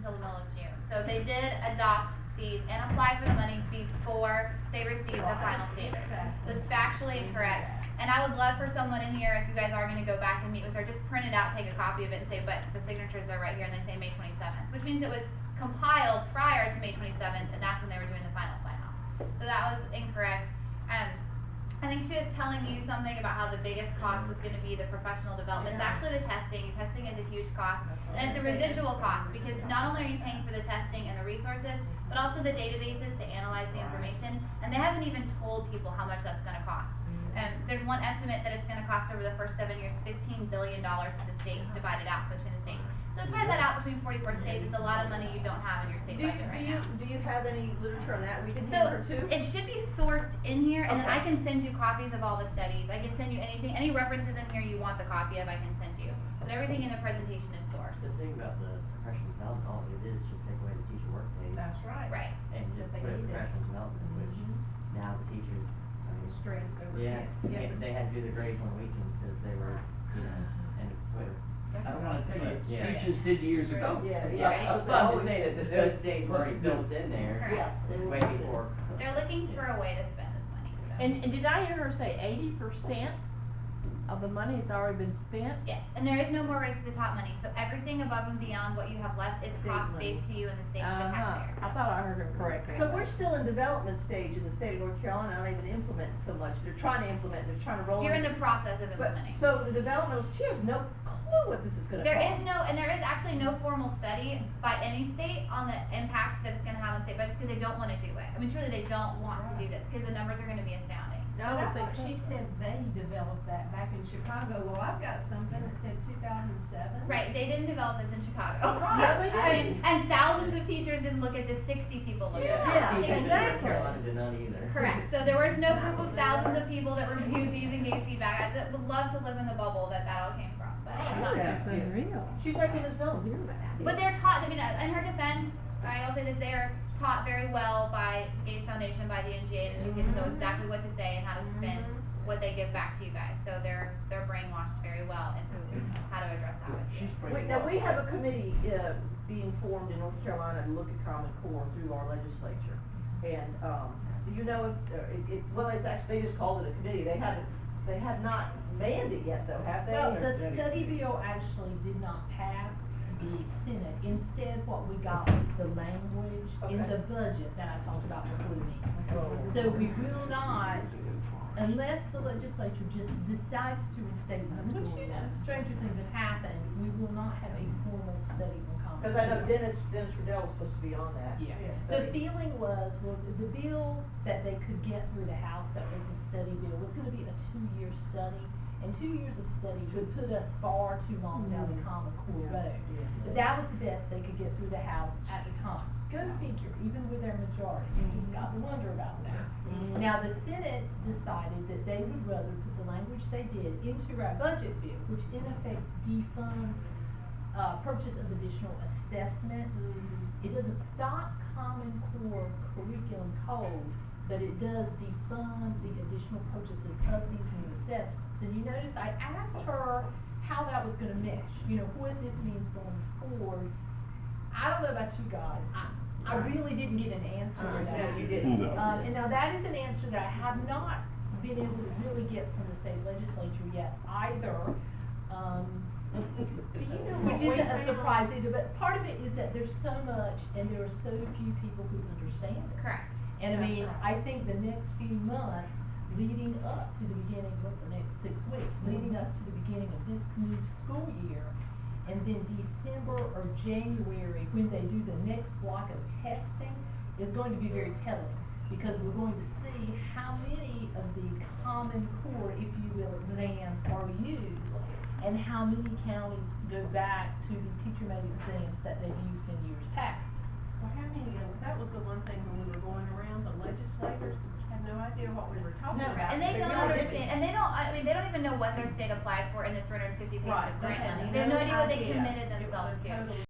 until the middle of June. So they did adopt these and apply for the money before they received the final standards. So it's factually incorrect. And I would love for someone in here, if you guys are gonna go back and meet with her, just print it out, take a copy of it and say, but the signatures are right here and they say May 27th, which means it was compiled prior to May 27th and that's when they were doing the final sign off. So that was incorrect. I think she was telling you something about how the biggest cost was going to be the professional development. It's actually the testing. Testing is a huge cost, and it's a residual cost because not only are you paying for the testing and the resources, but also the databases to analyze the information. And they haven't even told people how much that's going to cost. There's one estimate that it's going to cost over the first 7 years $15 billion to the states, divided out between the states. So divide that out between 44 states. It's a lot of money you don't have in your state budget right now. Do you have any literature on that? We can So send her too. it should be sourced in here, and then Okay. I can send you copies of all the studies. I can send you anything, any references in here you want the copy of, I can send you. But everything in the presentation is sourced. The thing about the professional development, all it is just take away the teacher work days. That's right. Right. And just But put they it need it. professional development, which now the teachers, I mean, Stressed over yeah, it. they had to do the grades on weekends because they were, you know, and I don't wanna say it, Yeah. teachers did years ago. yeah, but I'm just saying that those days were already built in there, Correct. way before. They're looking for a way to spend this money, so. And did I hear her say 80% of the money has already been spent? Yes, and there is no more race to the top money, so everything above and beyond what you have left is State cost based to you and the state, the taxpayer. I thought I heard her correctly. So we're still in development stage in the state of North Carolina, not even implementing so much. They're trying to implement, they're trying to roll You're it. in the process of But, implementing. so the developmental, she has no clue what this is gonna cost. There is actually no formal study by any state on the impact that it's gonna have on state budgets, because they don't wanna do it. I mean, truly, they don't want to do this, because the numbers are gonna be astounding. No, I But I don't think thought so. she said they developed that back in Chicago. Well, I've got something that said 2007. Right, they didn't develop this in Chicago. Right. I mean, and thousands of teachers didn't look at this, 60 people looked at Yeah. this. Teachers in North Exactly. Carolina did not either. Correct, so there was no group of thousands of people that reviewed these and gave feedback. I would love to live in the bubble that all came from, but. That's unreal. She's like in a zone. But they're taught, I mean, in her defense, I will say this, they are taught very well by Gates Foundation, by the NGA, and the CCA, know exactly what to say and how to spin what they give back to you guys. So they're brainwashed very well into how to address that with you. She's pretty Wait, now well. we have a committee, being formed in North Carolina to look at Common Core through our legislature. And, do you know if, well, it's actually, they just called it a committee. They have not manned it yet though, have they? Well, Or- the study bill actually did not pass the Senate. Instead, what we got was the language in Okay. the budget that I talked about before the meeting. Oh. So we will not, unless the legislature just decides to reinstate them, which, you know, stranger things have happened, we will not have a formal study on Common Core. Cause I know Dennis Riddell was supposed to be on that. Yeah, study. the feeling was, well, the bill that they could get through the House that was a study bill was gonna be a 2-year study. And 2 years of study would put us far too long down the Common Core road. But that was the best they could get through the House at the time. Go figure, even with their majority, you just got to wonder about that. Now, the Senate decided that they would rather put the language they did into our budget bill, which in effect defunds purchase of additional assessments. It doesn't stop Common Core curriculum code, but it does defund the additional purchases of these new assessments. And you notice I asked her how that was gonna mesh, you know, what this means going forward. I don't know about you guys, I really didn't get an answer to that. No, you didn't. And now that is an answer that I have not been able to really get from the state legislature yet either. Which isn't a surprise either, but part of it is that there's so much and there are so few people who understand it. Correct. And I That's mean, right. I think the next few months, leading up to the beginning, well, the next 6 weeks, leading up to the beginning of this new school year, and then December or January, when they do the next block of testing, is going to be very telling. Because we're going to see how many of the Common Core, if you will, exams are used, and how many counties go back to the teacher-made exams that they've used in years past. Well, how many, that was the one thing when we were going around, the legislators had no idea what we were talking No. about. And they don't really understand, and they don't, I mean, they don't even know what their state applied for in the 350 pages Right, of they grant had money. They have no idea what they idea. committed It was a themselves to. total